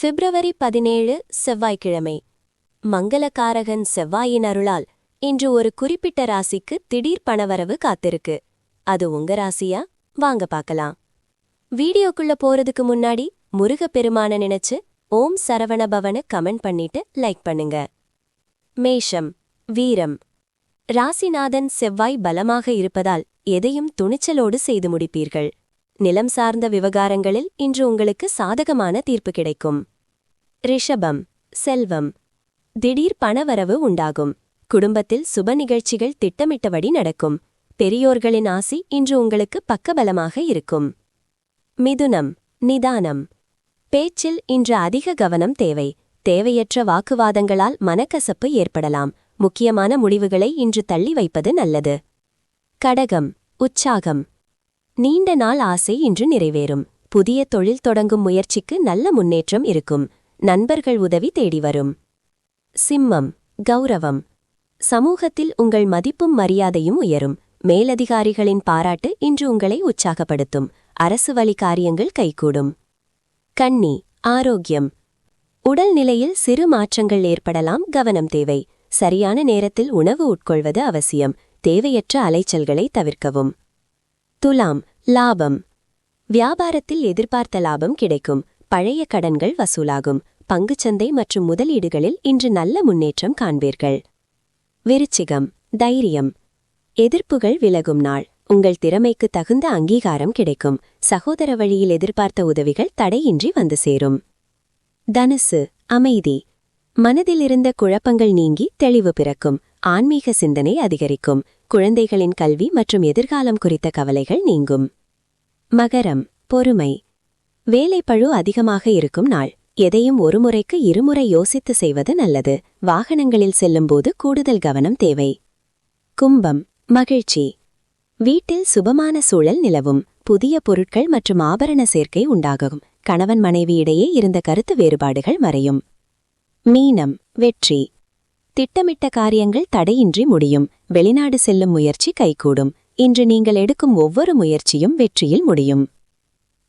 பிப்ரவரி 17 செவ்வாய்க்கிழமை. மங்களகாரகன் செவ்வாயின் அருளால் இன்று ஒரு குறிப்பிட்ட ராசிக்கு திடீர் பணவரவு காத்திருக்கு. அது உங்க ராசியா? வாங்க பார்க்கலாம். வீடியோக்குள்ள போறதுக்கு முன்னாடி முருகப்பெருமான நினைச்சு ஓம் சரவணபவனு கமெண்ட் பண்ணிட்டு லைக் பண்ணுங்க. மேஷம், வீரம். ராசிநாதன் செவ்வாய் பலமாக இருப்பதால் எதையும் துணிச்சலோடு செய்து முடிப்பீர்கள். நிலம் சார்ந்த விவகாரங்களில் இன்று உங்களுக்கு சாதகமான தீர்ப்பு கிடைக்கும். ரிஷபம், செல்வம். திடீர் பணவரவு உண்டாகும். குடும்பத்தில் சுப நிகழ்ச்சிகள் திட்டமிட்டபடி நடக்கும். பெரியோர்களின் ஆசி இன்று உங்களுக்கு பக்கபலமாக இருக்கும். மிதுனம், நிதானம். பேச்சில் இன்று அதிக கவனம் தேவை. தேவையற்ற வாக்குவாதங்களால் மனக்கசப்பு ஏற்படலாம். முக்கியமான முடிவுகளை இன்று தள்ளி வைப்பது நல்லது. கடகம், உற்சாகம். நீண்ட நாள் ஆசை இன்று நிறைவேறும். புதிய தொழில் தொடங்கும் முயற்சிக்கு நல்ல முன்னேற்றம் இருக்கும். நண்பர்கள் உதவி தேடி வரும். சிம்மம், கௌரவம். சமூகத்தில் உங்கள் மதிப்பும் மரியாதையும் உயரும். மேலதிகாரிகளின் பாராட்டு இன்று உங்களை உற்சாகப்படுத்தும். அரசு வழி காரியங்கள் கைகூடும். கன்னி, ஆரோக்கியம். உடல்நிலையில் சிறு மாற்றங்கள் ஏற்படலாம், கவனம் தேவை. சரியான நேரத்தில் உணவு உட்கொள்வது அவசியம். தேவையற்ற அலைச்சல்களை தவிர்க்கவும். துலாம், லாபம். வியாபாரத்தில் எதிர்பார்த்த லாபம் கிடைக்கும். பழைய கடன்கள் வசூலாகும். பங்குச்சந்தை மற்றும் முதலீடுகளில் இன்று நல்ல முன்னேற்றம் காண்பீர்கள். விருச்சிகம், தைரியம். எதிர்ப்புகள் விலகும் நாள். உங்கள் திறமைக்கு தகுந்த அங்கீகாரம் கிடைக்கும். சகோதர வழியில் எதிர்பார்த்த உதவிகள் தடையின்றி வந்து சேரும். தனுசு, அமைதி. மனதிலிருந்த குழப்பங்கள் நீங்கி தெளிவு பிறக்கும். ஆன்மீக சிந்தனை அதிகரிக்கும். குழந்தைகளின் கல்வி மற்றும் எதிர்காலம் குறித்த கவலைகள் நீங்கும். மகரம், பொறுமை. வேலைப்பழு அதிகமாக இருக்கும் நாள். எதையும் ஒரு முறைக்கு இருமுறை யோசித்து செய்வது நல்லது. வாகனங்களில் செல்லும்போது கூடுதல் கவனம் தேவை. கும்பம், மகிழ்ச்சி. வீட்டில் சுபமான சூழல் நிலவும். புதிய பொருட்கள் மற்றும் ஆபரண சேர்க்கை உண்டாகும். கணவன் மனைவியிடையே இருந்த கருத்து வேறுபாடுகள் மறையும். மீனம், வெற்றி. திட்டமிட்ட காரியங்கள் தடையின்றி முடியும். வெளிநாடு செல்லும் முயற்சி கைகூடும். இன்று நீங்கள் எடுக்கும் ஒவ்வொரு முயற்சியும் வெற்றியில் முடியும்.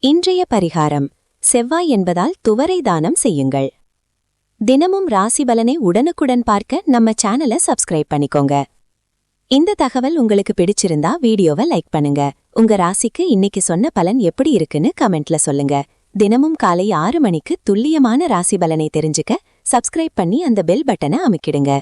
இன்றைய பரிகாரம்: செவ்வாய் என்பதால் துவரை தானம் செய்யுங்கள். தினமும் ராசி பலனை உடனுக்குடன் பார்க்க நம்ம சேனலை சப்ஸ்கிரைப் பண்ணிக்கோங்க. இந்த தகவல் உங்களுக்கு பிடிச்சிருந்தா வீடியோவை லைக் பண்ணுங்க. உங்க ராசிக்கு இன்னைக்கு சொன்ன பலன் எப்படி இருக்குன்னு கமெண்ட்ல சொல்லுங்க. தினமும் காலை 6 மணிக்கு துல்லியமான ராசி பலனை தெரிஞ்சுக்க சப்ஸ்கிரைப் பண்ணி அந்த பெல் பட்டனை அமுக்கிடுங்க.